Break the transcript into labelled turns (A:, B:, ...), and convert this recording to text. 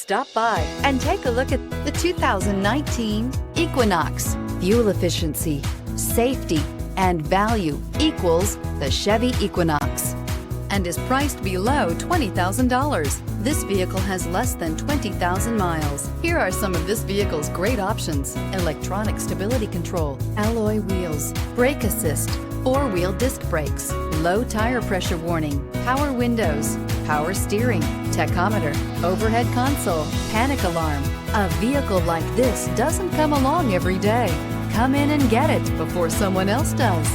A: Stop by and take a look at the 2019 Equinox. Fuel efficiency, safety, and value equals the Chevy Equinox and is priced below $20,000. This vehicle has less than 20,000 miles. Here are some of this vehicle's great options: electronic stability control, alloy wheels, brake assist, four-wheel disc brakes, low tire pressure warning, power windows, power steering, tachometer, overhead console, panic alarm. A vehicle like this doesn't come along every day. Come in and get it before someone else does.